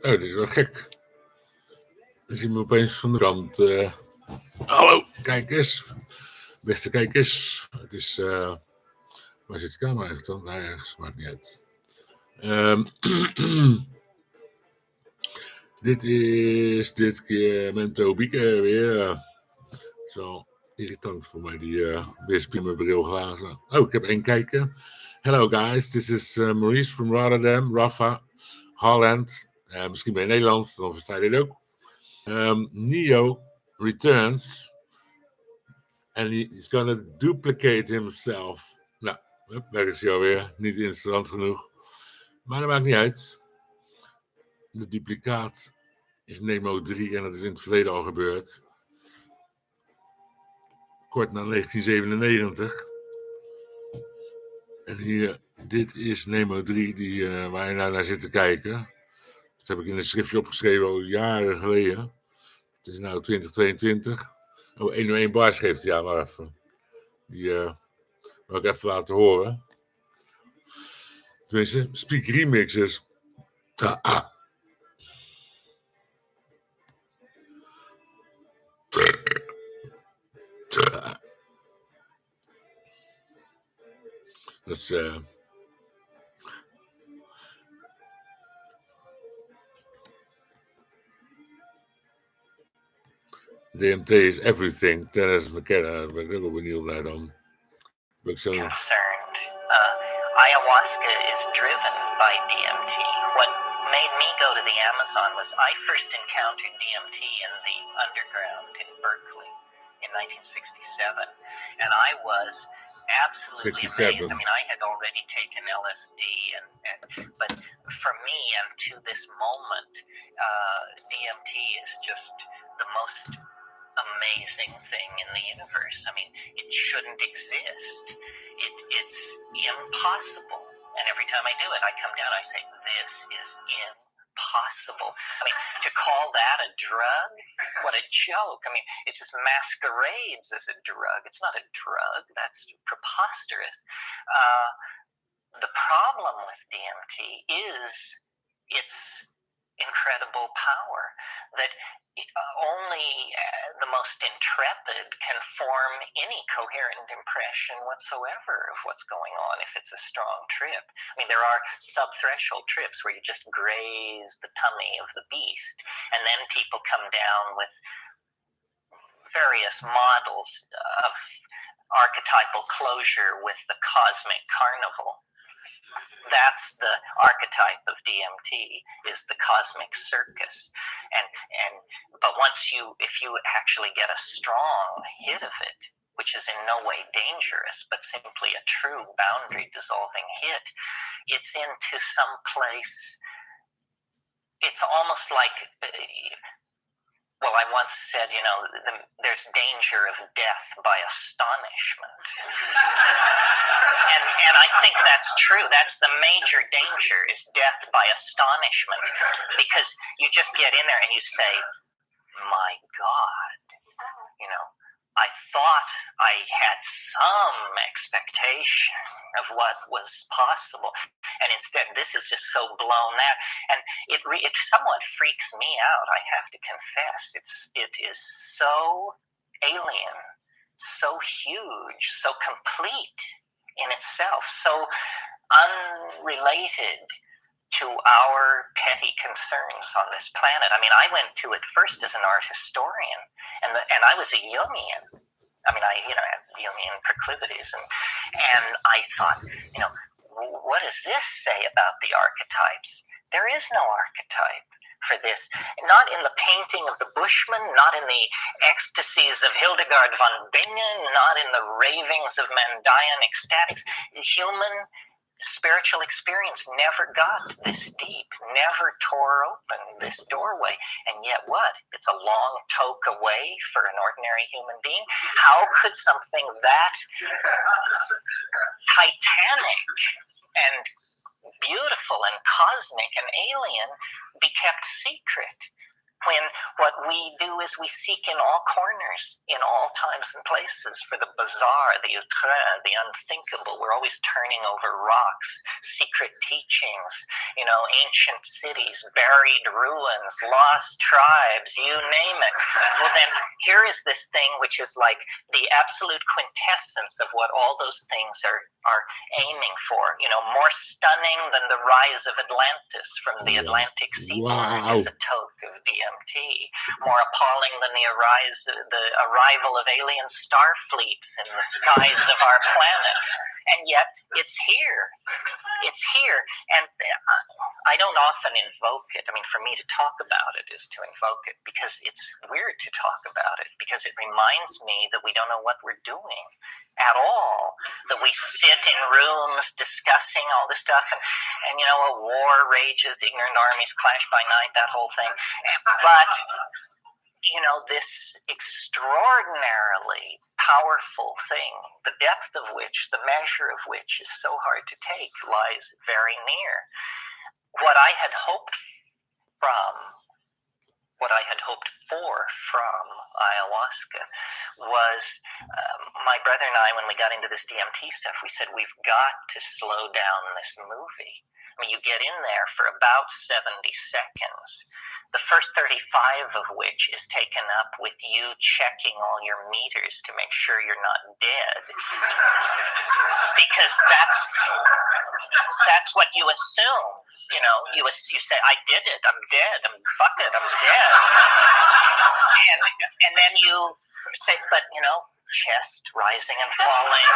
Oh, dit is wel gek. Dan zien we opeens van de kant. Hallo, kijkers. Beste kijkers. Het is... waar zit de camera eigenlijk dan? Daar ergens, maakt niet uit. Dit is dit keer mijn Tobieke weer. Zo irritant voor mij, die weer met brilglazen. Oh, ik heb 1 kijker. Hello guys, this is Maurice from Rotterdam, Roffa Holland. Misschien ben je Nederlands, dan versta je dit ook. Neo returns and he's gonna duplicate himself. Nou, daar is hij alweer. Niet interessant genoeg. Maar dat maakt niet uit. De duplicaat is Nemo 3 en dat is in het verleden al gebeurd. Kort na 1997. En hier, dit is Nemo 3 waar je nou naar zit te kijken. Dat heb ik in een schriftje opgeschreven al jaren geleden. Het is nu 2022. Oh, 101 bars geeft hij maar even. Die wil ik even laten horen. Tenminste, speak remixes. Dat is... DMT is everything. Dennis McKenna, daar ben ik ook wel benieuwd naar dan. Concerned. Ayahuasca is driven by DMT. What made me go to the Amazon was I first encountered DMT in the underground in Berkeley in 1967. And I was absolutely 67. amazed. I mean, I had already taken LSD, but for me and to this moment, DMT is just the most amazing thing in the universe. I mean, it shouldn't exist. It's impossible. And every time I do it, I come down, I say, this is impossible. I mean, to call that a drug? What a joke. I mean, it just masquerades as a drug. It's not a drug. That's preposterous. The problem with DMT is its incredible power, that only the most intrepid can form any coherent impression whatsoever of what's going on if it's a strong trip. I mean, there are sub-threshold trips where you just graze the tummy of the beast, and then people come down with various models of archetypal closure with the cosmic carnival. That's the archetype of DMT, is the cosmic circus. But if you actually get a strong hit of it, which is in no way dangerous, but simply a true boundary dissolving hit, it's into some place. It's almost like, well, I once said, there's danger of death by astonishment. And I think that's true. That's the major danger, is death by astonishment. Because you just get in there and you say, my God, I thought I had some expectation of what was possible. And instead, this is just so blown out. And it somewhat freaks me out, I have to confess. It is so alien, so huge, so complete in itself, so unrelated to our petty concerns on this planet. I mean, I went to it first as an art historian, and I was a Jungian. I mean, I have Jungian proclivities, and I thought, what does this say about the archetypes? There is no archetype for this. Not in the painting of the Bushman, not in the ecstasies of Hildegard von Bingen, not in the ravings of Mandaean ecstatics. Human spiritual experience never got this deep, never tore open this doorway. And yet what? It's a long toke away for an ordinary human being. How could something that titanic and beautiful and cosmic and alien be kept secret? when what we do is we seek in all corners, in all times and places, for the bizarre, the outre, the unthinkable. We're always turning over rocks, secret teachings, ancient cities, buried ruins, lost tribes, you name it. Well, then here is this thing which is like the absolute quintessence of what all those things are aiming for. More stunning than the rise of Atlantis from the Atlantic seaboard is a toke of DMT. More appalling than the arrival of alien star fleets in the skies of our planet. And yet it's here. It's here. And I don't often invoke it. I mean, for me to talk about it is to invoke it, because it's weird to talk about it, because it reminds me that we don't know what we're doing at all, that we sit in rooms discussing all this stuff, and a war rages, ignorant armies clash by night, that whole thing. But this extraordinarily powerful thing, the depth of which, the measure of which is so hard to take, lies very near. What I had hoped for from ayahuasca was my brother and I, when we got into this DMT stuff, we said, we've got to slow down this movie. I mean, you get in there for about 70 seconds, the first 35 of which is taken up with you checking all your meters to make sure you're not dead. Because that's what you assume. You say, I did it, I'm dead, fuck it, I'm dead. And then you say, but chest rising and falling,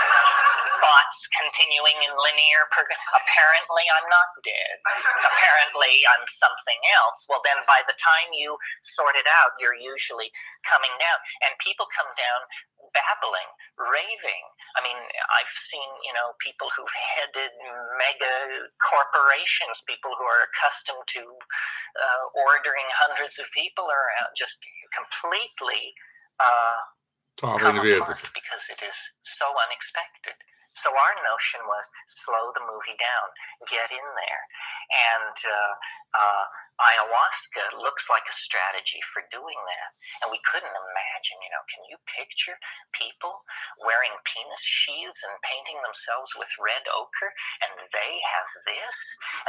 thoughts continuing in linear apparently I'm not dead, apparently I'm something else. Well, then by the time you sort it out, you're usually coming down, and people come down babbling, raving. I mean, I've seen people who've headed mega corporations, people who are accustomed to ordering hundreds of people around, just completely come apart because it is so unexpected. So our notion was slow the movie down, get in there. And ayahuasca looks like a strategy for doing that. And we couldn't imagine, can you picture people wearing penis sheaths and painting themselves with red ochre, and they have this,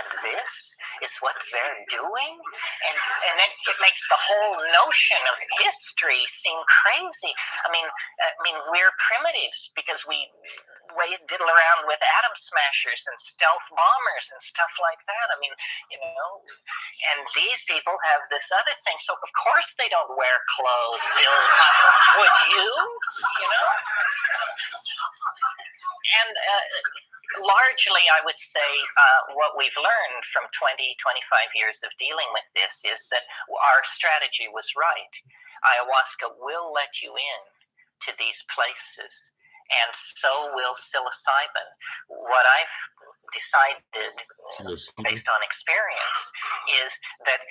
and this is what they're doing? And then it makes the whole notion of history seem crazy. I mean, we're primitives because we diddle around with atom smashers and stealth bombers and stuff like that. I mean, and these people have this other thing. So of course they don't wear clothes, Bill. Would you? And largely, I would say what we've learned from 20, 25 years of dealing with this is that our strategy was right. Ayahuasca will let you in to these places, and so will psilocybin. What I've decided, based on experience, is that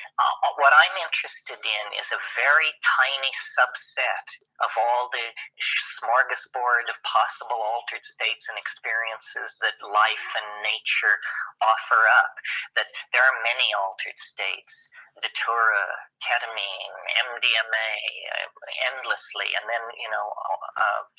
what I'm interested in is a very tiny subset of all the smorgasbord of possible altered states and experiences that life and nature offer up. That there are many altered states, datura, ketamine, MDMA, endlessly, and then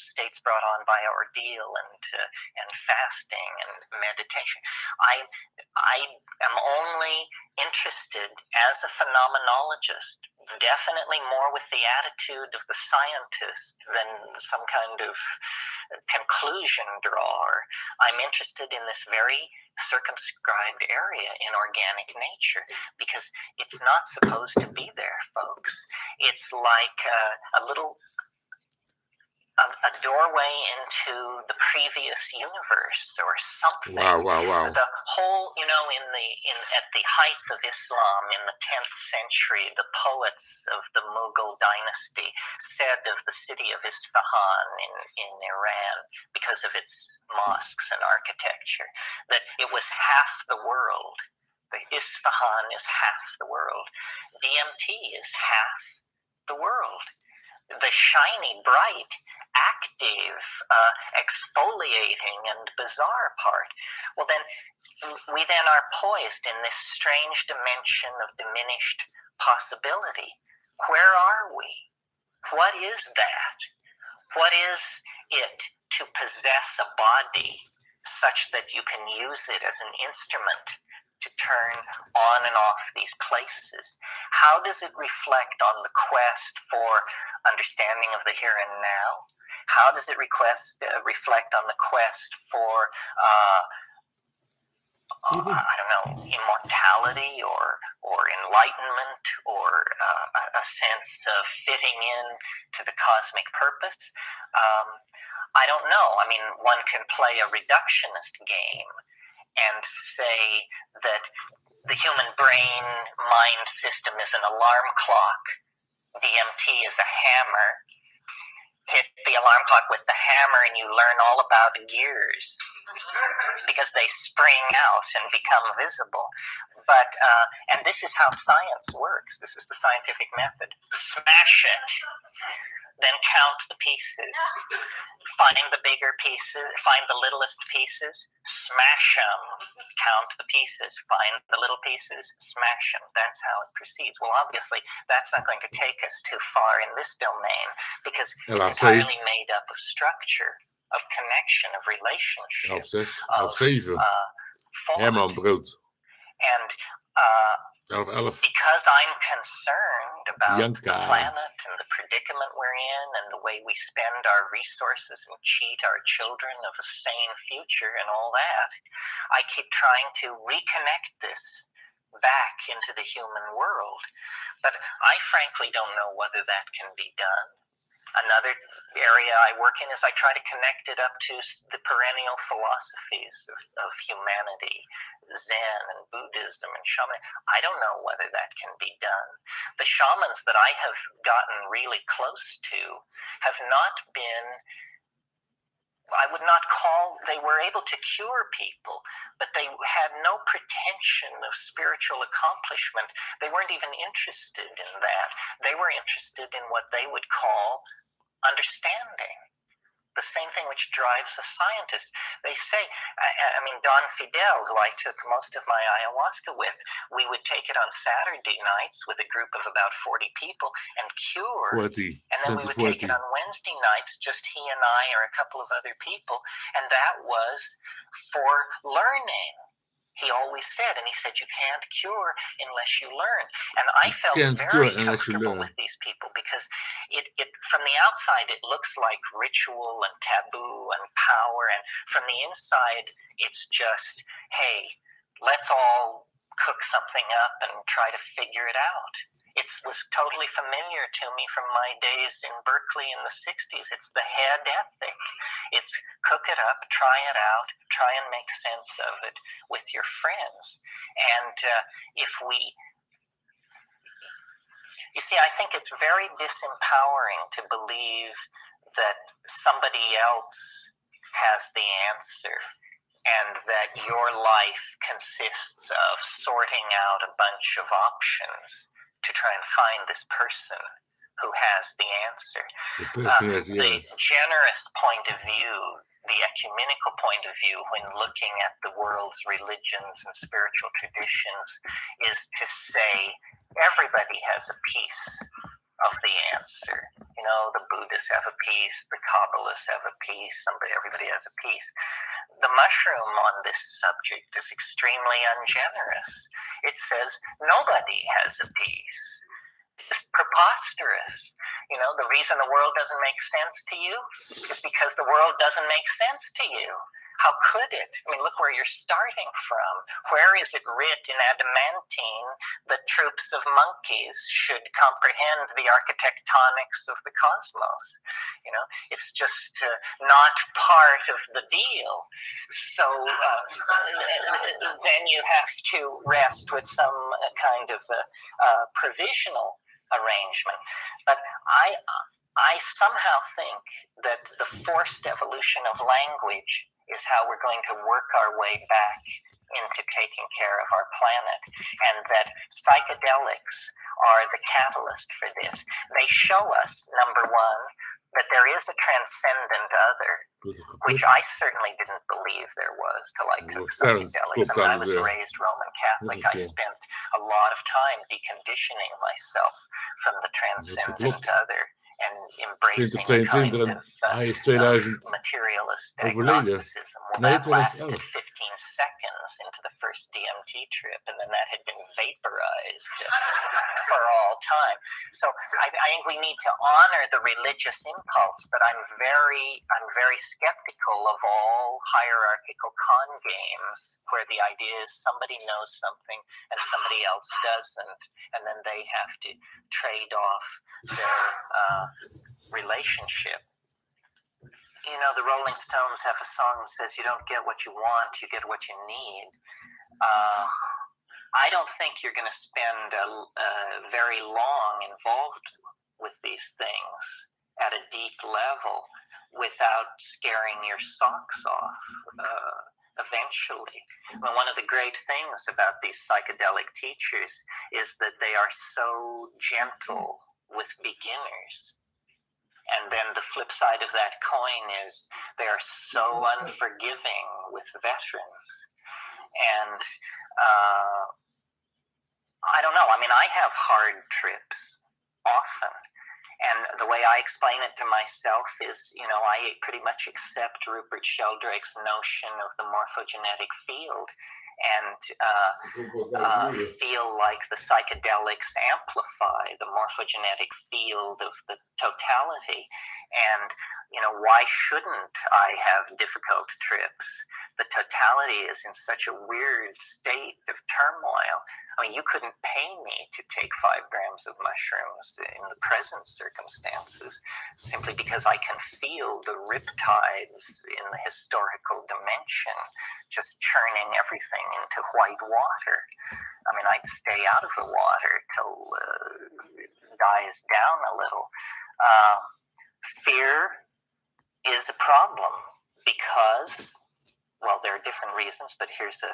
states brought on by ordeal and fasting and meditation. I am only interested as a phenomenologist, definitely more with the attitude of the scientist than some kind of conclusion drawer. I'm interested in this very circumscribed area in organic nature because it's not supposed to be there, folks. It's like a doorway into the previous universe or something. Wow. The whole, at the height of Islam in the 10th century, the poets of the Mughal dynasty said of the city of Isfahan in Iran, because of its mosques and architecture, that it was half the world. The Isfahan is half the world. DMT is half the world. The shiny, bright, active, exfoliating, and bizarre part. Well, then we then are poised in this strange dimension of diminished possibility Where are we? What is that? What is it to possess a body such that you can use it as an instrument to turn on and off these places? How does it reflect on the quest for understanding of the here and now? How does it reflect on the quest for I don't know, immortality or enlightenment or a sense of fitting in to the cosmic purpose? I don't know. I mean, one can play a reductionist game and say that the human brain mind system is an alarm clock. DMT is a hammer. Hit the alarm clock with the hammer and you learn all about gears because they spring out and become visible. But and this is how science works. This is the scientific method. Smash it, then count the pieces. Find the bigger pieces, find the littlest pieces, smash them, count the pieces, find the little pieces, smash them. That's how it proceeds. Well, obviously, that's not going to take us too far in this domain because it's entirely made up of structure, of connection, of relationship, of 7. Hermanbrood. And because I'm concerned about the planet and the predicament we're in and the way we spend our resources and cheat our children of a sane future and all that, I keep trying to reconnect this back into the human world. But I frankly don't know whether that can be done. Another area I work in is I try to connect it up to the perennial philosophies of humanity, Zen and Buddhism and shaman. I don't know whether that can be done. The shamans that I have gotten really close to have not been, I would not call, they were able to cure people, but they had no pretension of spiritual accomplishment. They weren't even interested in that. They were interested in what they would call understanding. The same thing which drives a scientist. They say, I mean, Don Fidel, who I took most of my ayahuasca with, we would take it on Saturday nights with a group of about 40 people and cure. 40, and then we would take it on Wednesday nights, just he and I or a couple of other people. And that was for learning. He always said, and he said, you can't cure unless you learn. And I felt very comfortable with these people because it from the outside, it looks like ritual and taboo and power. And from the inside, it's just, hey, let's all cook something up and try to figure it out. It was totally familiar to me from my days in Berkeley in the 60s. It's the head ethic. It's cook it up, try it out, try and make sense of it with your friends. And you see, I think it's very disempowering to believe that somebody else has the answer and that your life consists of sorting out a bunch of options to try and find this person who has the answer. The generous point of view, the ecumenical point of view when looking at the world's religions and spiritual traditions is to say everybody has a piece of the answer. You know, the Buddhists have a piece, the Kabbalists have a piece, everybody has a piece. The mushroom on this subject is extremely ungenerous. It says nobody has a piece. It's preposterous. You know, the reason the world doesn't make sense to you is because the world doesn't make sense to you. How could it? I mean, look where you're starting from. Where is it writ in adamantine that troops of monkeys should comprehend the architectonics of the cosmos? You know, it's just not part of the deal. So then you have to rest with some kind of provisional arrangement. But I somehow think that the forced evolution of language is how we're going to work our way back into taking care of our planet, and that psychedelics are the catalyst for this. They show us, number one, that there is a transcendent other, which I certainly didn't believe there was till I took psychedelics. I mean, I was raised Roman Catholic. I spent a lot of time deconditioning myself from the transcendent other and embracing a kind 2022 of, hij is of 2000 materialist overleden. agnosticism. Well, Nee, that lasted 2011. 15 seconds into the first DMT trip, and then that had been vaporized for all time. So I think we need to honor the religious impulse, but I'm very skeptical of all hierarchical con games where the idea is somebody knows something and somebody else doesn't, and then they have to trade off their relationship. You know, the Rolling Stones have a song that says, you don't get what you want, you get what you need. I don't think you're going to spend very long involved with these things at a deep level without scaring your socks off eventually. I mean, one of the great things about these psychedelic teachers is that they are so gentle with beginners. And then the flip side of that coin is they are so unforgiving with veterans. And I don't know. I mean, I have hard trips often. And the way I explain it to myself is, you know, I pretty much accept Rupert Sheldrake's notion of the morphogenetic field and feel like the psychedelics amplify the morphogenetic field of the totality. And, you know, why shouldn't I have difficult trips? The totality is in such a weird state of turmoil. I mean, you couldn't pay me to take 5 grams of mushrooms in the present circumstances simply because I can feel the riptides in the historical dimension just churning everything into white water. I mean, I'd stay out of the water till it dies down a little. Fear is a problem because, well, there are different reasons, but here's a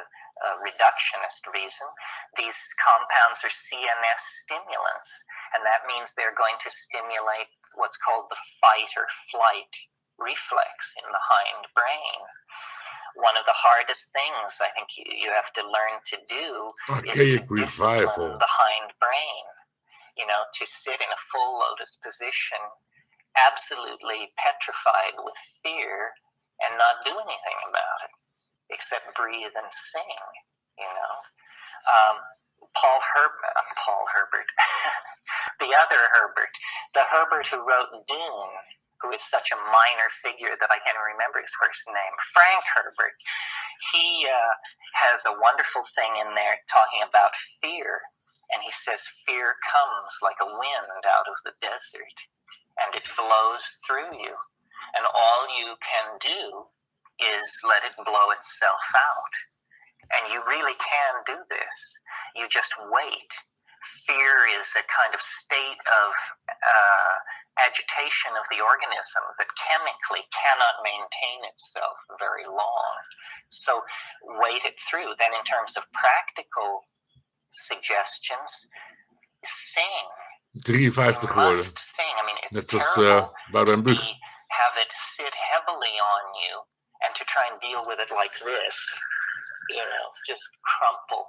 reductionist reason. These compounds are CNS stimulants, and that means they're going to stimulate what's called the fight or flight reflex in the hind brain. One of the hardest things I think you have to learn to do is to discipline the hind brain. You know, to sit in a full lotus position, absolutely petrified with fear, and not do anything about it, except breathe and sing, you know. Paul Herbert, the other Herbert, the Herbert who wrote Dune, who is such a minor figure that I can't remember his first name, Frank Herbert. He has a wonderful thing in there talking about fear, and he says fear comes like a wind out of the desert, and it blows through you, and all you can do is let it blow itself out. And you really can do this. You just wait. Fear is a kind of state of agitation of the organism that chemically cannot maintain itself very long. So wait it through. Then in terms of practical suggestions, sing. 53 geworden. Sing. I mean, it's net zoals terrible to have it sit heavily on you and to try and deal with it like this, you know, just crumple.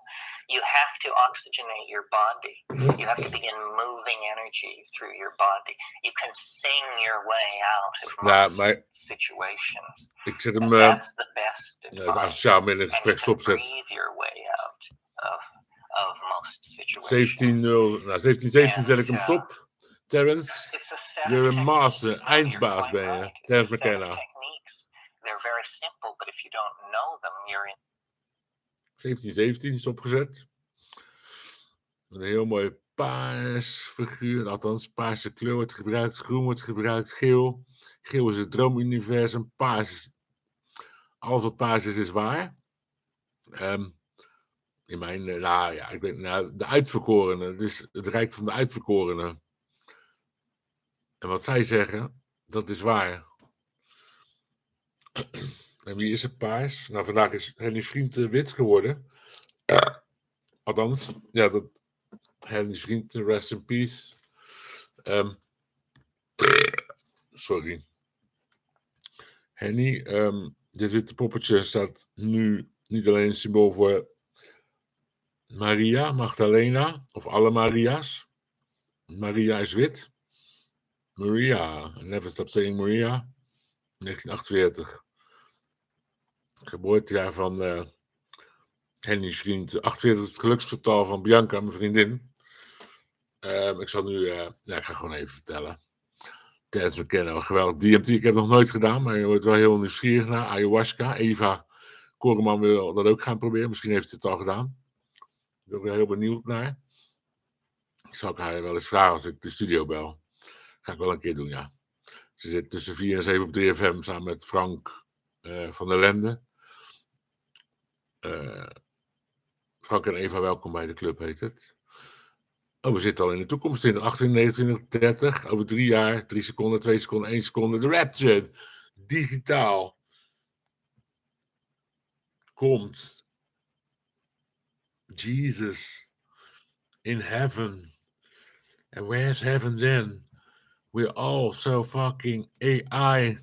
You have to oxygenate your body. You have to begin moving energy through your body. You can sing your way out of most situations. Ik zet hem that's the best advice. als Sjaam in een gesprek stopzet. Breathe your way out of most situations. 17 zet ik hem stop. Terrence, you're a master, eindbaas ben je. Terrence McKenna. They're very simple, but if you don't know them, you're in. 17 is opgezet. Een heel mooi paars figuur, althans paarse kleur wordt gebruikt, groen wordt gebruikt, geel. Geel is het droomuniversum, paars is... Alles wat paars is waar. In mijn, ik weet, de uitverkorenen, het is het rijk van de uitverkorenen. En wat zij zeggen, dat is waar. En wie is het paars? Nou, vandaag is Henny's vriend wit geworden. Althans, ja, dat Henny's vriend, rest in peace. Sorry. Henny, dit witte poppetje staat nu niet alleen een symbool voor Maria, Magdalena, of alle Maria's. Maria is wit. Maria, I never stop saying Maria. 1948. Geboortejaar van Henny's vriend. 48 is het geluksgetal van Bianca, mijn vriendin. Ik zal nu, ik ga gewoon even vertellen. Tijdens me kennen, geweldig. DMT, ik heb het nog nooit gedaan, maar je wordt wel heel nieuwsgierig naar. Ayahuasca, Eva Koreman wil dat ook gaan proberen. Misschien heeft ze het al gedaan. Ik ben er heel benieuwd naar. Ik zal haar wel eens vragen als ik de studio bel. Ga ik wel een keer doen, ja. Ze zit tussen 4 en 7 op 3FM samen met Frank van der Lende. Frank en Eva, welkom bij de club, heet het. Oh, we zitten al in de toekomst. 2018, 29, 30. Over 3 jaar, 3 seconden, 2 seconden, 1 seconde. De Rapture. Digitaal. Komt. Jesus. In heaven. And where's heaven then? We're all so fucking AI.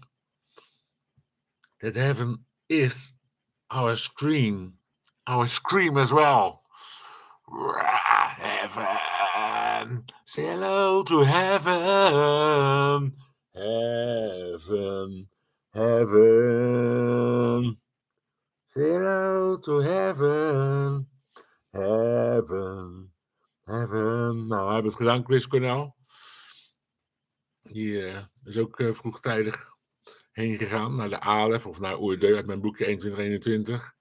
That heaven is our scream. Our scream as well. Heaven. Say hello to heaven. Heaven. Heaven. Say hello to heaven. Heaven. Heaven. Nou, we hebben het gedaan, Chris Cornell. Die is ook vroegtijdig heen gegaan naar de Alef of naar Oerdeu uit mijn boekje 2121.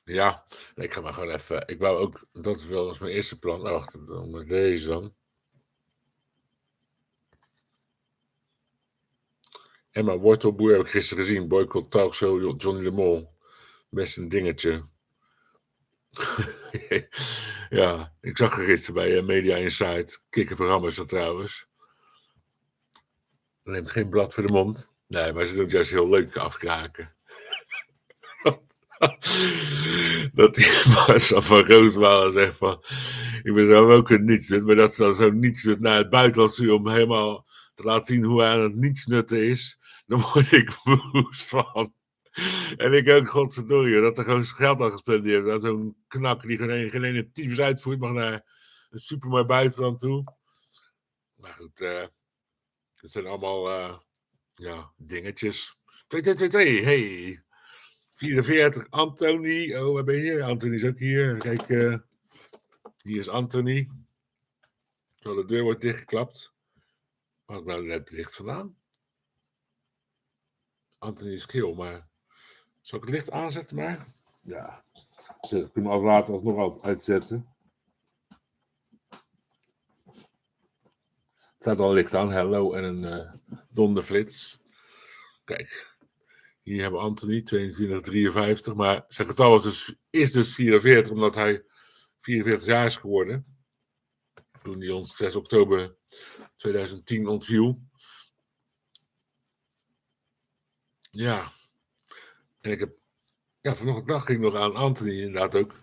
Ja, ik ga maar gewoon even. Ik wou ook, dat was mijn eerste plan. Oh, wacht, dan met deze dan. Emma Wortelboer heb ik gisteren gezien. Boycott Talkshow, Johnny de Mol. Best een dingetje. Ja, ik zag er gisteren bij Media Insight. Kikkerprogramma is dat trouwens. Neemt geen blad voor de mond. Nee, maar ze doet juist heel leuk afkraken. Dat die Marcel van Roosmalen zegt van... Ik ben zo ook een nietsnut. Maar dat ze dan zo nietsnut naar het buitenland sturen... om helemaal te laten zien hoe hij aan het nietsnutten is. Dan word ik woest van. En ik ook, godverdorie, dat er gewoon geld aan gespendeerd heeft. Zo'n knak die geen ene tyfus uitvoert... mag naar een supermooi buitenland toe. Maar goed, het zijn allemaal dingetjes. 2222, hey... 44, Anthony. Oh, waar ben je? Anthony is ook hier. Kijk, hier is Anthony. Zo, de deur wordt dichtgeklapt. Waar had ik nou net het licht vandaan? Anthony is geel, maar... Zal ik het licht aanzetten maar? Ja. Ik kan hem later alsnog uitzetten. Het staat al licht aan. Hello en een donderflits. Kijk. Hier hebben we Anthony, 2253, maar zijn getal is dus 44, omdat hij 44 jaar is geworden. Toen hij ons 6 oktober 2010 ontviel. Ja. En ik heb... Ja, vanochtend dag ging ik nog aan Anthony inderdaad ook.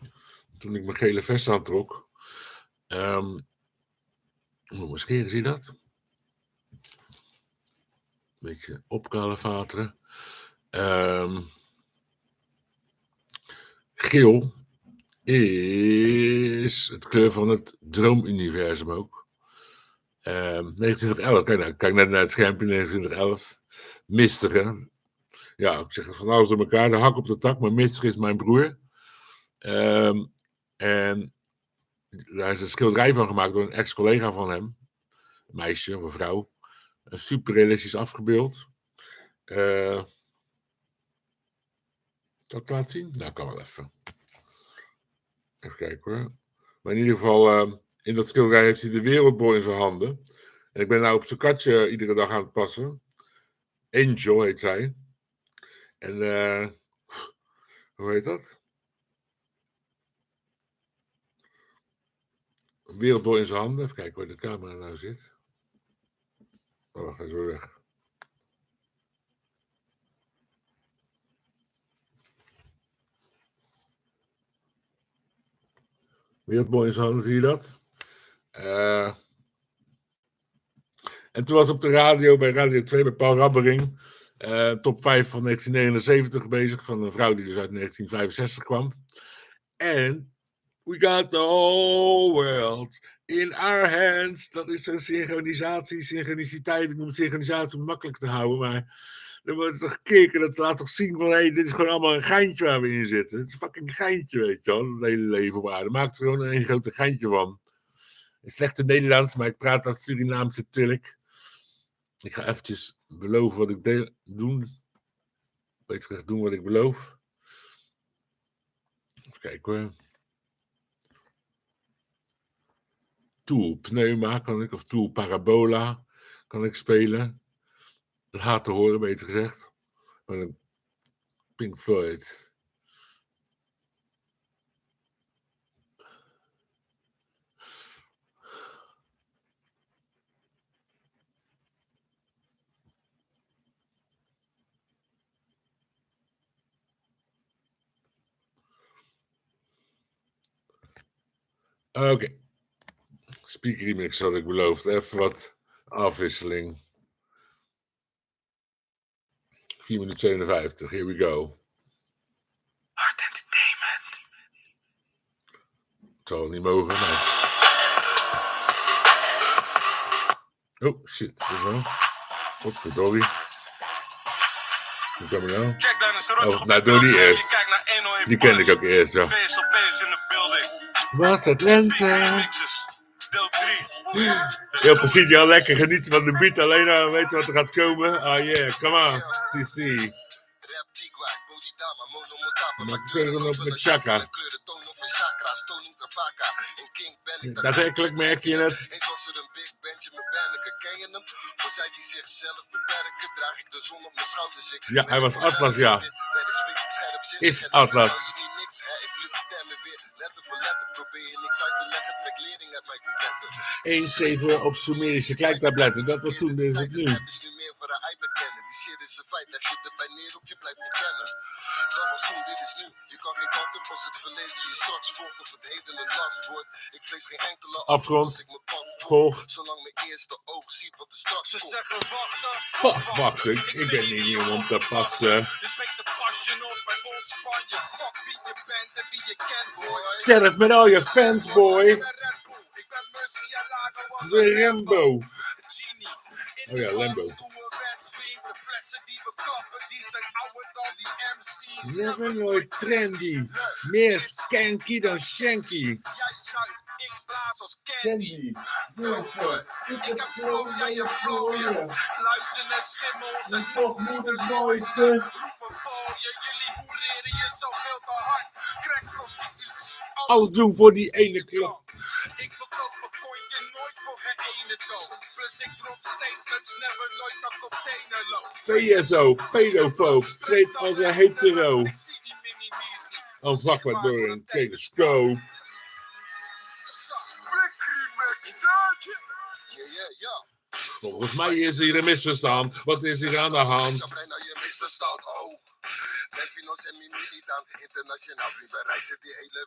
Toen ik mijn gele vest aantrok. Moet maar scheren, zie je dat? Een beetje opkalevateren. Geel is het kleur van het droomuniversum ook. 1911, kijk net naar het schermpje, 1911. Mistig, hè? Ja, ik zeg het van alles door elkaar, de hak op de tak, maar Mistig is mijn broer. En daar is een schilderij van gemaakt door een ex-collega van hem. Een meisje of een vrouw. Super realistisch afgebeeld. Zal ik het laten zien? Nou, kan wel even. Even kijken hoor. Maar in ieder geval, in dat schilderij heeft hij de wereldbol in zijn handen. En ik ben nou op zijn katje iedere dag aan het passen. Angel heet zij. En, hoe heet dat? Een wereldbol in zijn handen. Even kijken waar de camera nou zit. Oh, wacht, hij is weer weg. Wereldbol in zijn handen, zie je dat? En toen was op de radio, bij Radio 2, bij Paul Rabbering, Top 5 van 1979 bezig. Van een vrouw die dus uit 1965 kwam. En we got the whole world in our hands. Dat is zo'n synchroniciteit. Ik noem synchronisatie om makkelijk te houden. Maar dan wordt toch gekeken. Dat laat toch zien van, hey, dit is gewoon allemaal een geintje waar we in zitten. Het is een fucking geintje, weet je wel. Het hele leven op aarde. Maak er gewoon een grote geintje van. Een slechte Nederlands, maar ik praat dat Surinaamse Turk. Ik ga eventjes beloven wat ik doen. Weet je, doen wat ik beloof. Even kijken hoor. Tool Pneuma kan ik, of Tool Parabola kan ik spelen. Dat gaat te horen, beter gezegd. Van Pink Floyd. Oké. Speaker remix had ik beloofd. Even wat afwisseling. 4 minuten 57. Here we go. Hard entertainment. Het zal niet mogen, maar... Oh, shit. Dat is wel... Godverdorie. Hoe kan ik nou? Check dan eens Oh, nou, doe die eerst. Die ken ik ook eerst, ja. Was het lente? Heel precies, ja, lekker genieten van de beat. Alleen maar weten wat er gaat komen. Ah yeah, come on. CC. Maar kunnen we nog met Chaka. Daadwerkelijk merk je het. Ja, hij was Atlas, ja. Is Atlas. Eén schreven op Sumerische kijktabletten. Dat was toen, dus het nu. Dat was toen, dit is nu. Je kan geen kant op als het verleden je straks volgt of het heden een last wordt. Ik vrees geen enkele afgrond als ik mijn pad volg. Zolang mijn eerste oog ziet wat er straks komt. Ze zeggen wachten. Wachten, ik ben niet nieuw om te passen. Je spreekt de passion op bij ontspan je. Fuck wie je bent en wie je kent, boy. Sterf met al je fans, boy. Ik ben Mercy Rambo. Oh ja, Lambo. Je bent nooit trendy. Meer skanky dan shanky. Jij zuigt, ik blaas als candy. Ik heb flow, jij hebt vlooien. Luizen en schimmels en toch moet het mooiste. Roepen pooien, jullie hoereren je zo veel te hard. Crack prostituties. Alles doen voor die ene klap. Ik verkoop een kontje nooit voor geen ene dood. Plus ik drop statements, never nooit dat ik op tenen loop. VSO, pedofoob, treedt als een hetero. Een vak wat door een telescoop. Volgens mij is hier een misverstand. Wat is hier aan de hand?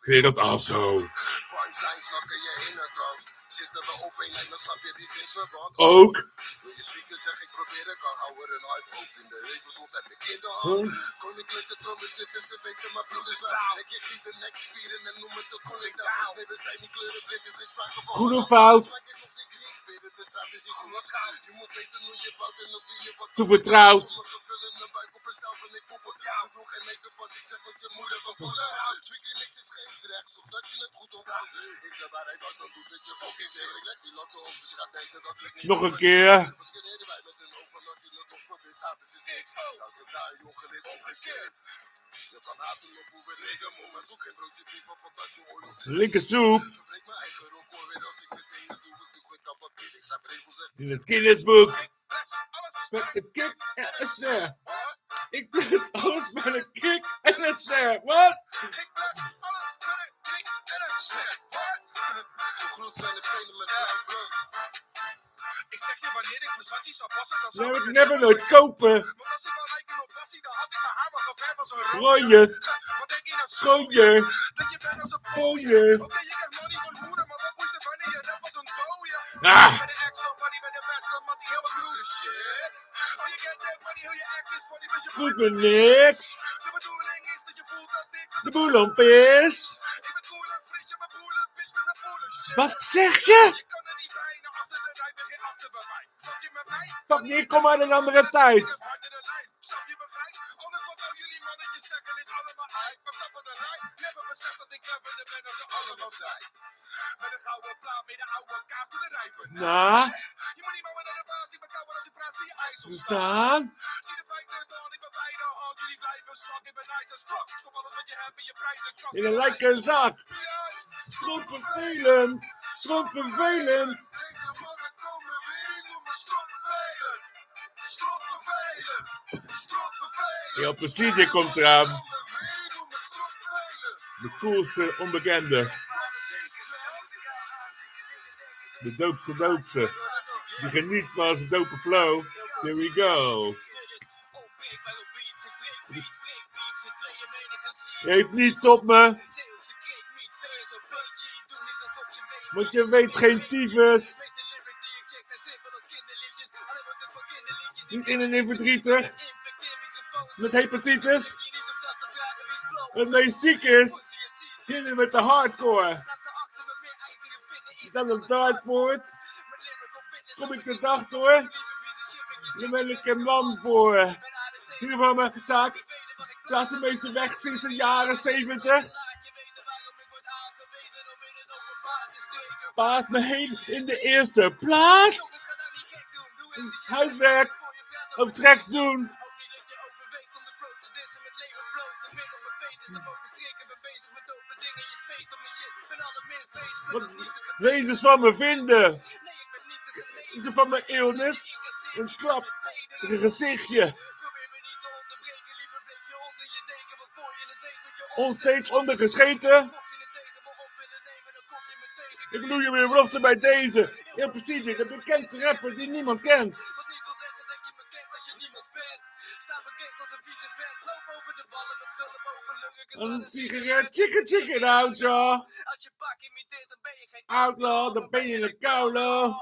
Wereld al zo. Zitten we op één lijn, dan snap je die zin verband. Ook. Wil je speaker zeg ik probeer ik al houwer een hype hoofd in de levensond heb ik in de hand. Koninklijke trommen zitten, ze weten mijn bloed is wel. Ik giet de nek spieren en noem het de koning daar. Nee, we zijn niet kleurenblind, is geen sprake van. Goed of fout? De straat is iets hoe goud. Je moet weten hoe je bouwt en op wie je wat toevertrouwt. Gevullende buik op een stijl van ik poepen. Ik doe geen make-up als ik zeg wat je moeder van pollen. Sweetie mix is scheepsrecht, zodat je het goed onthoudt. Is de waarheid uit, dan doet het je fucking zeer. Ik leg die latsen op, dus je gaat denken dat ik niet. Nog een keer. Misschien reden wij met een hoofd van als je het op probeert, status is niks. Koud ze daar, jongen, dit omgekeerd. Je kan haten op hoe we liggen, maar zoek geen broodje bief op wat dat je ooit nog is. Linkersoep. Verbreek mijn eigen record weer als ik meteen het doe. Ik doe geen kappapier, ik sta regels echt. In het Guinnessboek. Met een kick en een snare. Ik bless alles met een kick en een snare. Wat? Ik bless alles met een kick en een snare. Gegroet zijn degene met blauw bloed. Ik zeg je wanneer ik Versace zou passen, dan zou ik never nooit kopen. Want als ik wel lijken op Bassie, dan had ik mijn haar wel geverfd als een rooie. Wat denk je nou? Schooier. Dat je bent als een pooier. Oké, je krijgt money van moeder, maar wat moet er wanneer je rap als een dooie? Ah! Voelt me niks. De boel om pist. Wat zeg je? Fuck je, ik kom uit een andere tijd. Nou, ze staan. In een lekker zak. Stront vervelend. Stront vervelend. Ja, precies, dit komt eraan. De coolste onbekende. De doopste. Die geniet van zijn dope flow. Here we go. Je heeft niets op me. Want je weet geen tyfus. Niet in en in verdrietig. Met hepatitis. Het meest ziek is. Beginnen met de hardcore. Dan op dartboard. Kom ik de dag door. Dan ben ik een man voor. Hier van mijn zaak. Plaats de meeste weg sinds de jaren 70. Paas me heen in de eerste plaats. Huiswerk. Op tracks doen. Wat wezens van me vinden. Is er van mijn illness? Een klap. Een gezichtje. Onstage ondergescheten. Ik loei hem in belofte bij deze. In Procedure, de bekendste rapper die niemand kent. Een sigaret, chicken out, joh. Outlaw, dan ben je een koulo.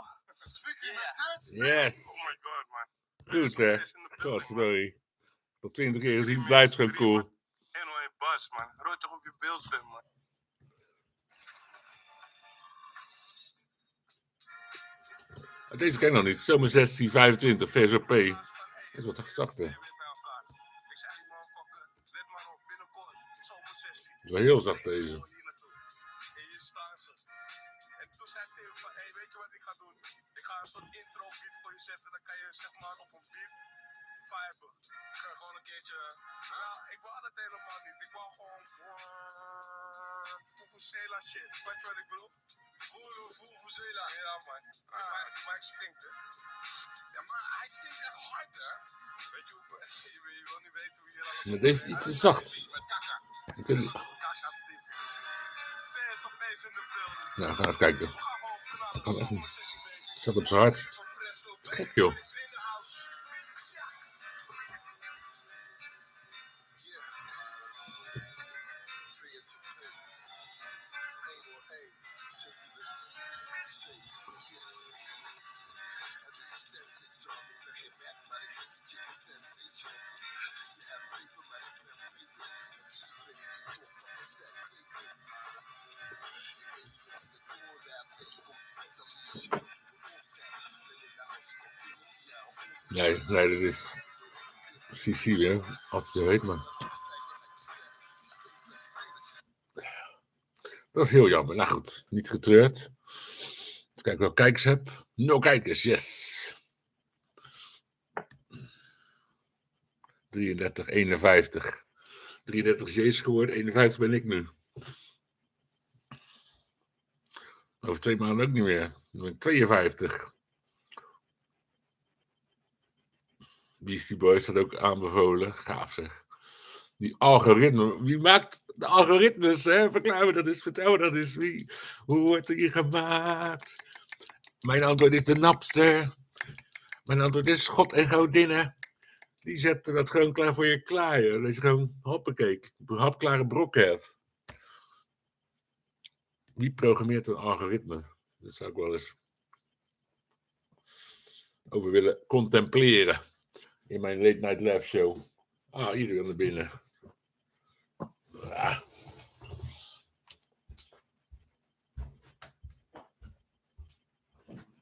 Yes. Goed, hè. Godverdorie. Tot 20 keer gezien, blijft gewoon cool. En hoe een bas, man. Rood toch op je beeldscherm, man. Deze ken ik nog niet. Zomer 1625, VSOP. Dat is wat zachter. Dat is wel heel zacht deze. En toen zei Theo van, hey, weet je wat ik ga doen? Ik ga een soort intro beat voor je zetten. Dan kan je zeg maar op een beat viben. Ik ga gewoon een keertje... Ja, ik wou dat helemaal niet. Ik wou gewoon... Vuvuzela shit. Weet je wat ik bedoel? Vuvuzela. Ja, man. Die mic stinkt, hè? Ja, maar hij stinkt echt hard, hè? Weet je hoe... Je wil niet weten hoe je hier Maar deze is iets te zacht. Nou, ga even kijken. Dat kan echt niet. Het staat op zijn hardst. Het is gek, joh. Nee, dat is CC weer. Als je zo heet, maar. Dat is heel jammer. Nou goed, niet getreurd. Even kijken welke kijkers ik heb. 0 kijkers, yes. 33, 51. 33 is Jezus geworden, 51 ben ik nu. Over 2 maanden ook niet meer. Dan ben ik 52. Beastie Boys had ook aanbevolen. Gaaf zeg. Die algoritme. Wie maakt de algoritmes? Hè? Verklaar me dat eens. Vertel me dat eens. Hoe wordt er hier gemaakt? Mijn antwoord is de Napster. Mijn antwoord is God en Godinnen. Die zetten dat gewoon klaar voor je klaar. Joh. Dat je gewoon hoppakee. Hapklare brok hebt. Wie programmeert een algoritme? Dat zou ik wel eens over willen contempleren in mijn Late Night Live show. Ah, iedereen naar binnen. Ah.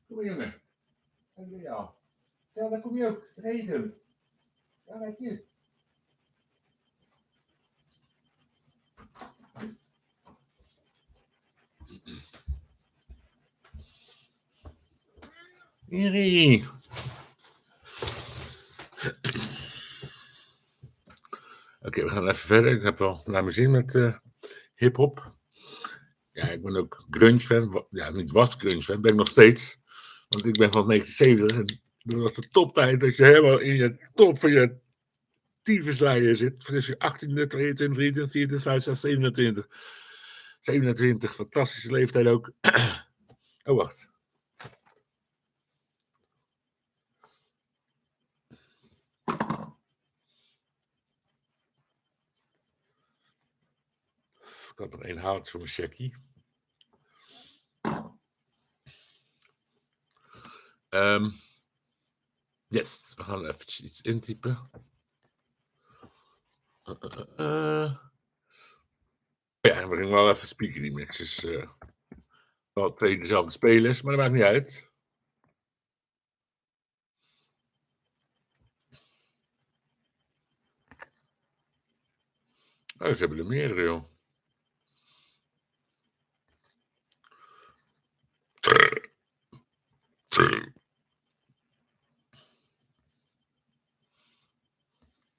Kom maar jongen. Kijk bij jou. Stel, daar kom je ook. Het regent. Ja, kijk hier. Iri. Oké, we gaan even verder. Ik heb wel naar mijn zin met hip-hop. Ja, ik ben ook grunge-fan. Ja, niet was grunge-fan, ben ik nog steeds. Want ik ben van 1970 en dat was de toptijd dat je helemaal in je top van je tyfusleier zit. Dus je 18, 22, 23, 24, 25, 27. 27, fantastische leeftijd ook. Oh, wacht. Ik had er één hout voor mijn checkie. Yes, we gaan even iets intypen. Ja, we gingen wel even speaker remixes. Wel twee dezelfde spelers, maar dat maakt niet uit. Oh, ze hebben er meerdere, joh.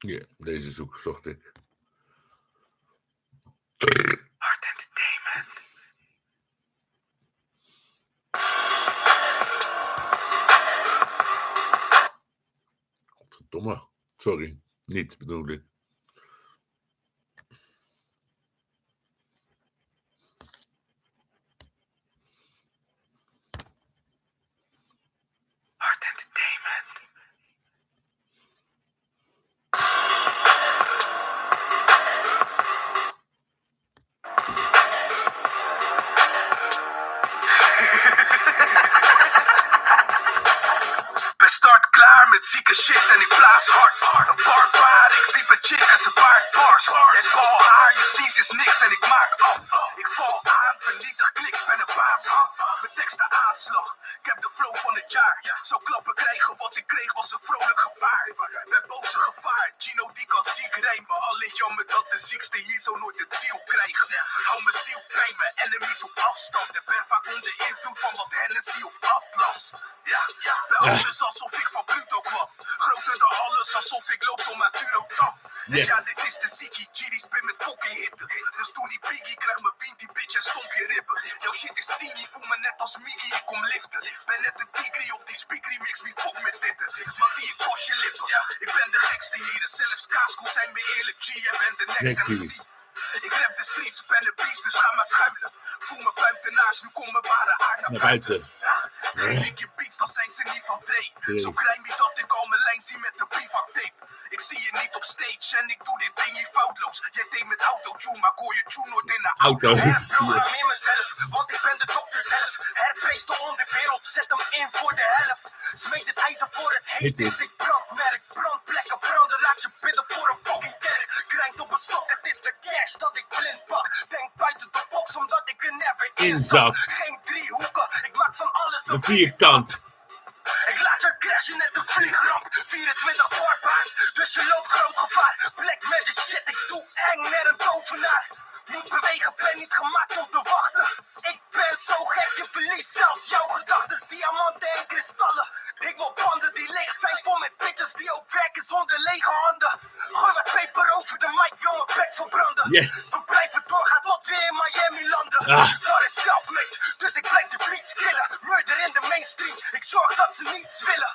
Ja, deze zocht ik. Hard Entertainment. Godverdomme. Sorry, niet bedoel ik. Hard Entertainment. Ben start klaar met zieke shit en ik blaas hard. Een barbaar, ik wiep een chick en ze baard bars. Jij bal haar, justitie is niks en ik maak af. Ik val aan, vernietig kliks, ben een baas. Mijn teksten aanslag, ik heb de flow van het jaar. Zou klappen krijgen, wat ik kreeg was een vrolijk gebaar. Ben boze gevaar, Gino die kan ziek rijmen. Alleen jammer dat de ziekste hier zo nooit de deal krijgen. Hou mijn ziel bij me, enemies op afstand. En ben vaak onder invloed van wat Hennessy of Atlas. Ja, bij alles alsof ik van Pluto kwam. Groter dan alles, alsof ik loop om mijn Eurotap. Yes. Ja, dit is de ziekie, GD spin met fucking hitte. Dus toen die Biggie krijg me wien die bitch en stomp je ribben. Jouw shit is steamy, voel me net als Miggy, ik kom liften. Ben net een tigri op die speak remix, wie fuck met dit? Want die ik kost je lippen. Ik ben de gekste hier, zelfs kaaskool zijn me eerlijk G, jij bent de next MC. Ik rap de streets, ben de beast, dus ga maar schuilen. Voel me buitenaars, nu kom mijn ware aard naar buiten. Geef ik je beats, dan zijn ze niet van Dre. Zo klein niet dat ik al mijn lijn zie met de bivak tape. Ik zie je niet op stage en ik doe dit ding hier foutloos. Jij deed met autotune, maar ik hoor je tune nooit in de auto. Herprogrammeer mezelf, want ik ben de dokter zelf. Herprees de onderwereld, zet hem in voor de helft. Smeet het ijzer voor het heet is. Ik brandmerk, brandplekken, branden, laat je bidden voor een fucking kerk. Grijnt op een stok, het is de cash dat ik blind pak. Denk buiten de box, omdat ik er never in zat. Geen driehoeken, ik maak van alles een vierkant. Ik laat je crashen net een vliegramp. 24 barbaars, dus je loopt groot gevaar. Black magic shit, ik doe eng net een tovenaar. Moet bewegen, ben niet gemaakt om te wachten. Ik ben zo gek, je verliest zelfs jouw gedachten. Diamanten en kristallen. Ik wil banden die leeg zijn, vol met bitches die ook werken zonder lege handen. Gooi wat peper over de mic, wil mijn bek verbranden. Yes. We blijven doorgaan tot weer in Miami landen. Wat is self-made, dus ik blijf de beats killen. Murder in de mainstream, ik zorg dat ze niets willen.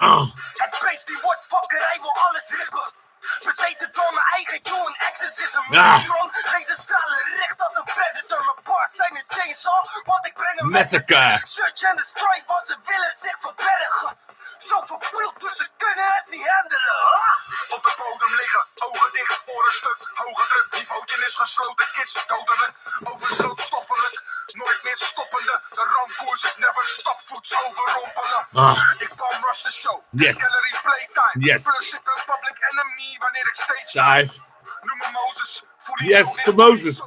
Het beest die wordt fokkerij, wil alles rippen. Bezeten door mijn eigen doel, een access is een metron. Deze stralen recht als een predator. Mijn bars zijn een chainsaw, want ik breng een massacre. Search and destroy, want ze willen zich verbergen. Zo verpult, dus ze kunnen het niet handelen. Op de bodem liggen, ogen dicht, oren stuk, hoge druk. Niveautje is gesloten, kist dodelijk. Overstoot stoffelijk, nooit meer stoppende. De ramkoers is never stopvoets overrompelen. Ik palm rush de show, Yes. Gallery playtime. Yes. First zit een public enemy wanneer ik steeds Dive. Noem me Moses. Yes, voor Moses.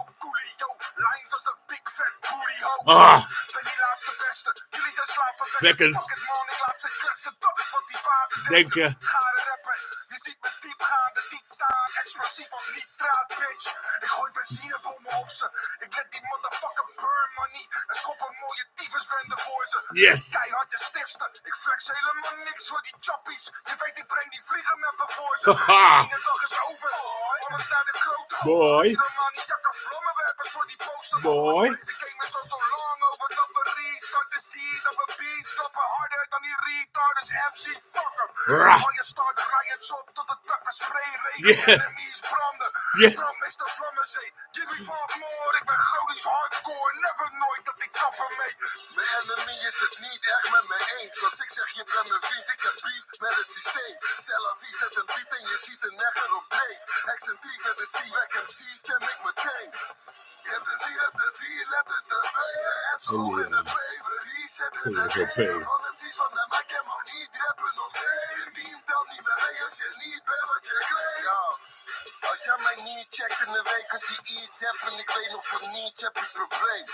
Lines als een big fat booty ho. Ah. Ben die laatste beste. Jullie zijn slaapverwekkend. Wekkend. Fuck it man, ik laat ze kletsen. Dat is wat die bazen Denken. Ga rappen. Je ziet me diepgaande, titaan. Explosief als nitraat, bitch. Ik gooi benzinebommen op ze. Ik let die motherfucker burn money. En schop een mooie tyfusbende voor ze. Yes. Keihard de stiftste. Ik flex helemaal niks voor die choppies. Je weet ik breng die vliegen met me voor ze. Haha. De dag is over. Anders naar de klote. Boy. Helemaal niet jakken vlammenwerpers voor die poster. Boy. Deze game is al zo lang over dat we restart de seed op een beat. Stoppen harder dan die retarders MC. Fuck em. Rah. Al je start riots op tot het pepperspray regen. Yes. Enemies branden. Yes. Brand is de vlammenzee. Give me five more. Ik ben Gronings hardcore. Never nooit dat ik kapper mee. Mijn enemy is het niet echt met me eens. Als ik zeg je bent mijn vriend, ik heb beef met het systeem. Zelfie zet een beat en je ziet een negger op dreef. Excentriek met de Steve MC stem ik meteen. Je hebt gezien dat de 4 letters de V en zo in de bravery zetten de G. Want het is van hem, ik kan maar niet rappen nog steeds. Team telt niet meer mee als je niet bent wat je claimt. Als jij mij niet checkt in de week als je iets hebt en ik weet nog van niets, heb je een probleem.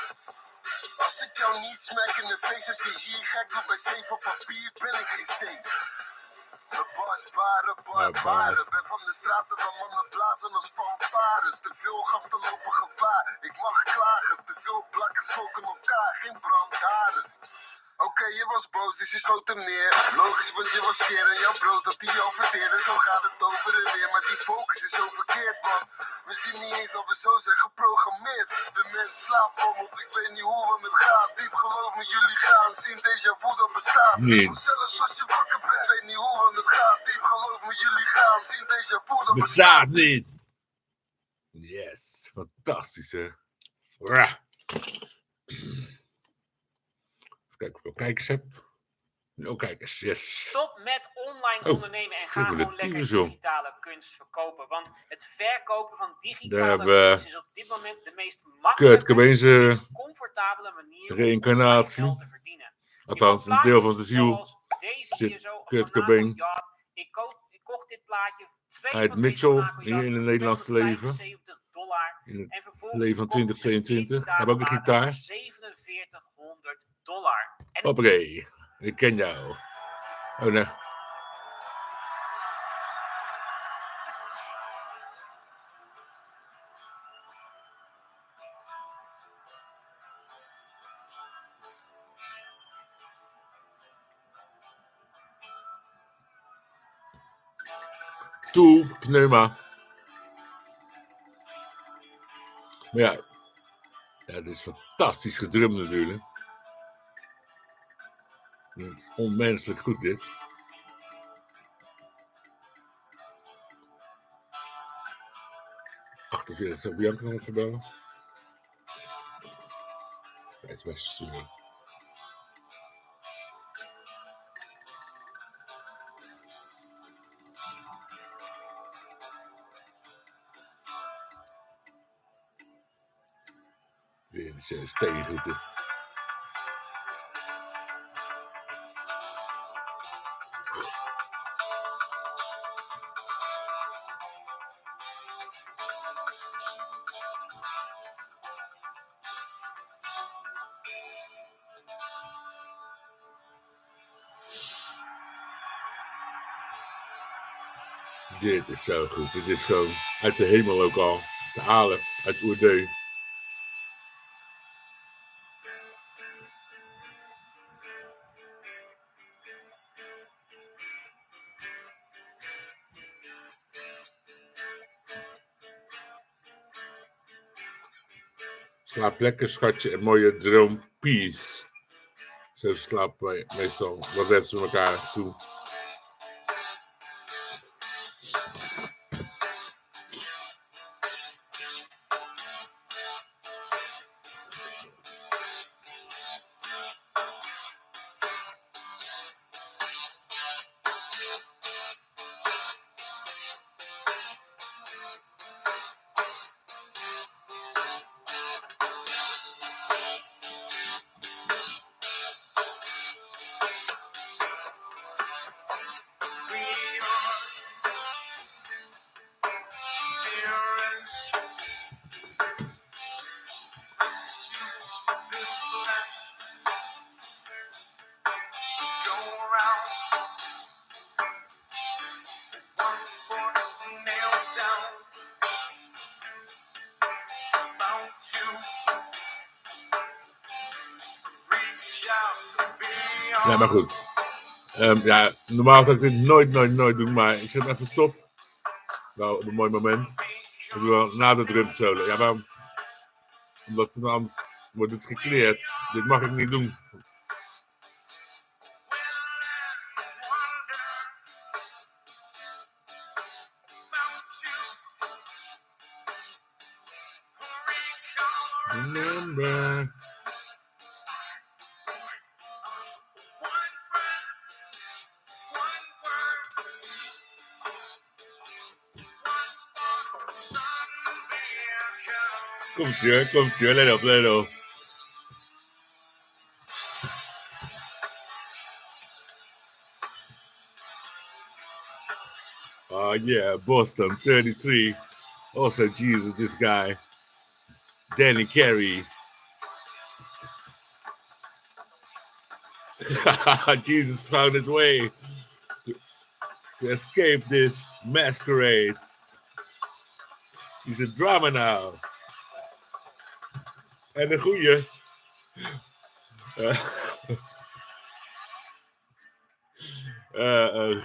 Als ik jou niet smack in de face als je hier gek doet bij 7 op papier, ben ik geen safe. De bars baren. Ben van de straten waar mannen blazen als fanfares. Te veel gasten lopen gevaar. Ik mag klagen. Te veel blakken smoken elkaar. Geen brandhares. Oké, je was boos, dus je schoot hem neer. Logisch, want je was skeer en jouw brood dat die jou verteerde. Zo gaat het over en weer, maar die focus is zo verkeerd, man. We zien niet eens dat we zo zijn geprogrammeerd. De mens slaapt om op, ik weet niet hoe het gaat. Diep geloof me, jullie gaan zien déjà vu dat bestaat. Nee. Zelfs als je wakker bent, ik weet niet hoe het gaat. Diep geloof me, jullie gaan zien déjà vu dat bestaat. Bestaat niet. Yes. Fantastisch, hè. Rah. Even kijken of ik ook kijkers heb. Ook kijkers, yes. Stop met online Oh, ondernemen en ga ik wil de gewoon lekker tyfus, joh. digitale kunst verkopen. Want het verkopen van Daar digitale hebben we kunst is op dit moment de meest Kurt makkelijke en Cobain's meest comfortabele manier om reïncarnatie. online geld te verdienen. Althans, Je een koopt deel van plaatjes zijn ziel zoals deze zit hier zo, Kurt Monaco Cobain. Yacht. Ik kocht dit plaatje, 2 Uit van deze Mitchell, Monaco hier Yachts in voor het Nederlandse leven. $275. In het En vervolgens leven van verkocht ik ze 2022. 14 Heb ook een dagen later gitaar. voor $4700. En Hoppakee. Ik ken jou. Oh nee. Toe, pneuma. Maar ja, dit is fantastisch gedrumd natuurlijk. Het is onmenselijk goed dit. Zou Bianca nog even bellen? Ja, het is best stuur. Weer de steengroeten. Dit is zo goed. Dit is gewoon uit de hemel ook al. De Alef, uit Oerdeu. Slaap lekker, schatje, en mooie droom. Peace. Zo slapen wij meestal. Wat wensen we elkaar toe. this last go around. One foot nailed down. About to reach out beyond. Nee, maar goed. Ja, normaal zou ik dit nooit doen, maar ik zet even stop. Nou, een mooi moment. Ik doe wel na de drum solo. Ja, waarom? Omdat het anders wordt het gekleerd. Dit mag ik niet doen. Remember. Komt ie hoor, let op. Oh yeah, Boston 33. Also Jesus, this guy. Danny Carey. Jesus found his way to escape this masquerade. He's a drummer now. En een goeie.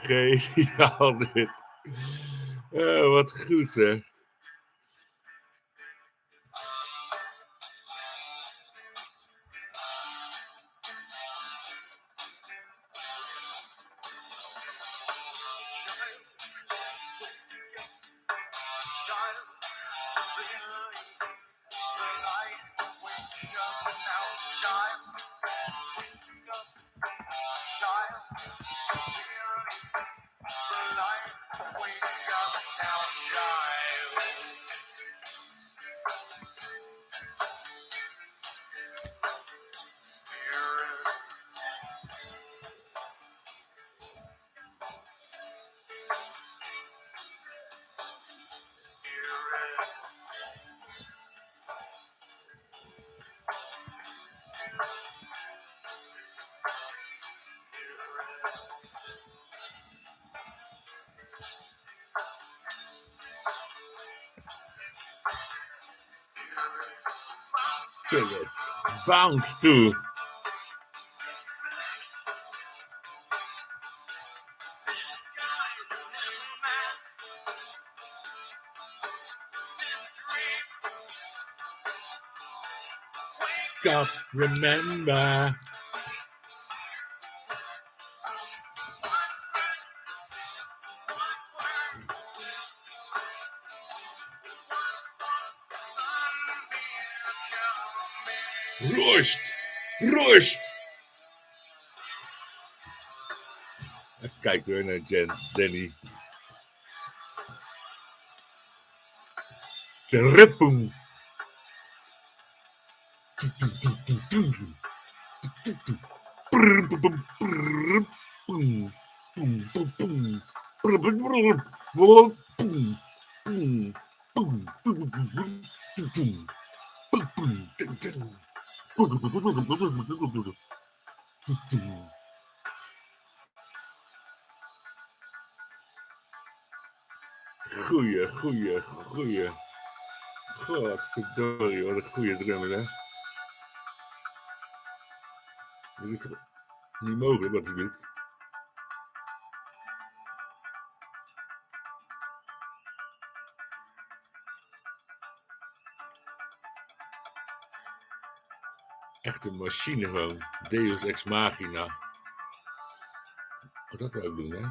Geniaal dit. Wat goed zeg. Spirit. Bound to. God, remember. Rust! Even kijken hoor naar Danny. De rippum. Goeie. Godverdorie, wat een goede drummer, hè? Dit is niet mogelijk wat hij doet. Echt een machine gewoon. Deus ex machina. Oh, dat wou ik doen, hè?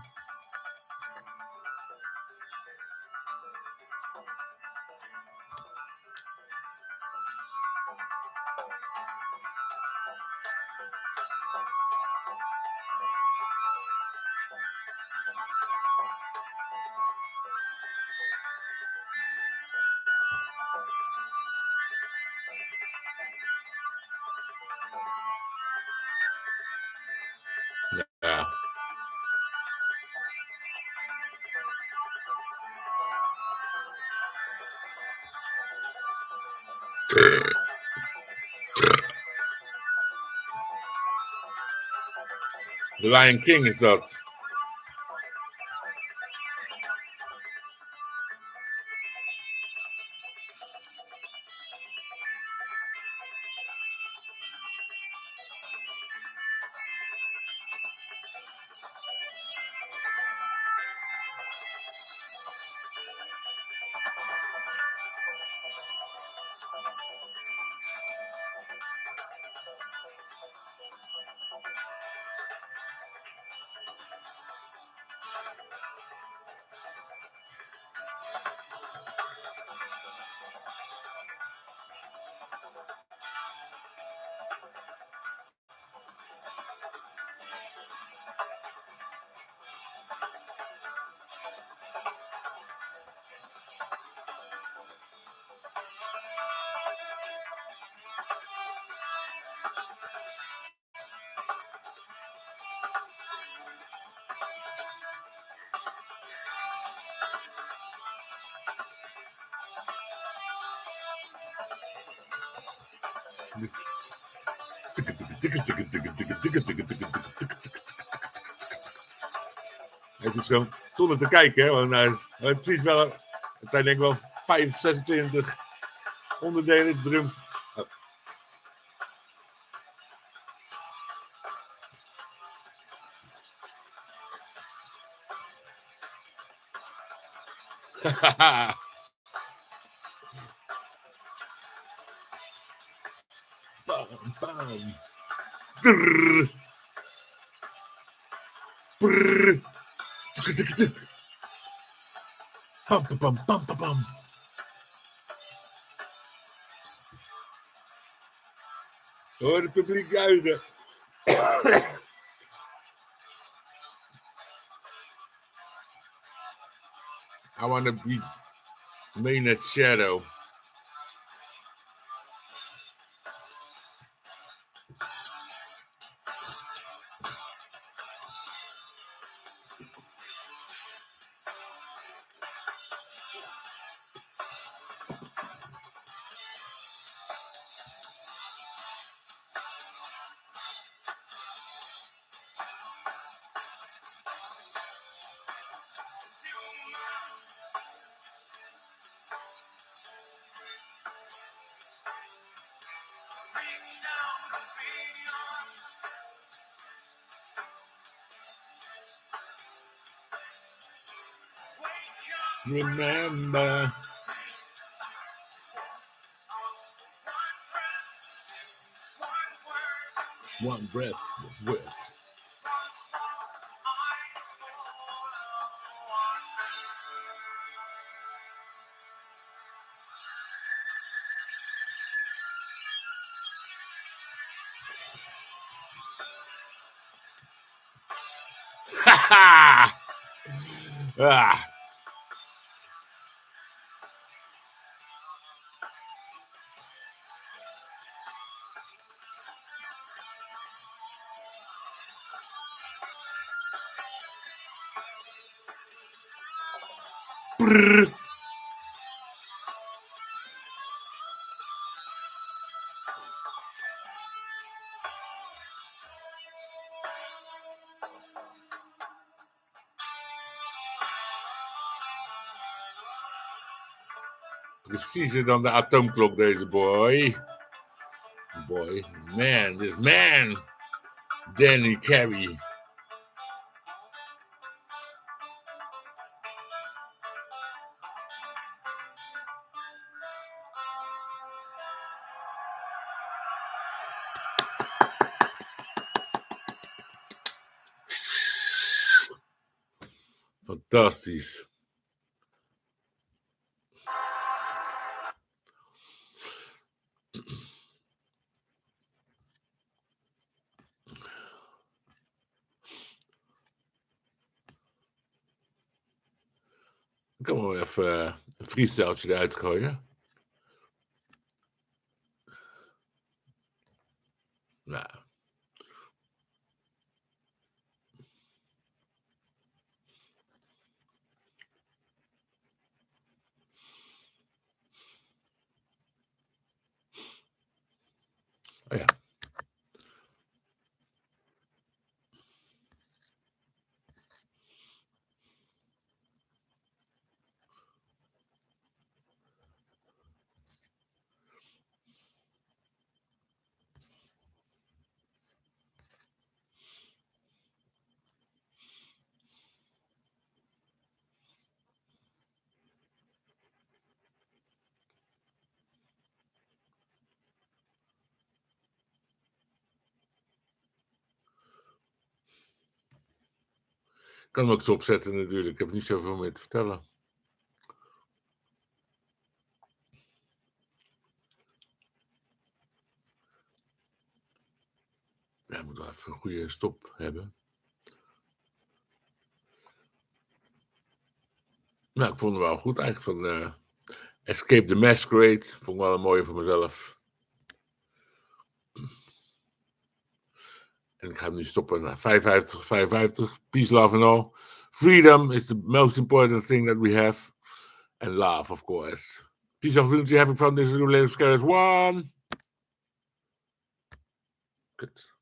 Ja. The Lion King is dat. Dus... Het is gewoon zonder te kijken, hè? Want, het is wel, het zijn denk ik wel 26 onderdelen drums. Oh. Bam, bam. Grrr. Brrr. Tuk, tuk, tuk. Pam, pam, pam, pam, pam. Hoor het publiek juichen. I want to be main at shadow. Remember. One breath with. Ha ah. Brrr. Preciezer dan de atoomklok, deze boy. Boy, man, this man. Danny Carey. Fantastisch. Ik kan wel even een freestyletje eruit gooien. Nou. Oh ja. Ik kan hem ook eens opzetten natuurlijk. Ik heb niet zoveel meer te vertellen. Ja, ik moet wel even een goede stop hebben. Nou, ik vond het wel goed eigenlijk van Escape the Masquerade. Vond ik wel een mooie voor mezelf. En ik ga hem nu stoppen naar 55. Peace, love and all. Freedom is the most important thing that we have. And love, of course. Peace, opportunity, having fun. This is Relative Scared 1. Good.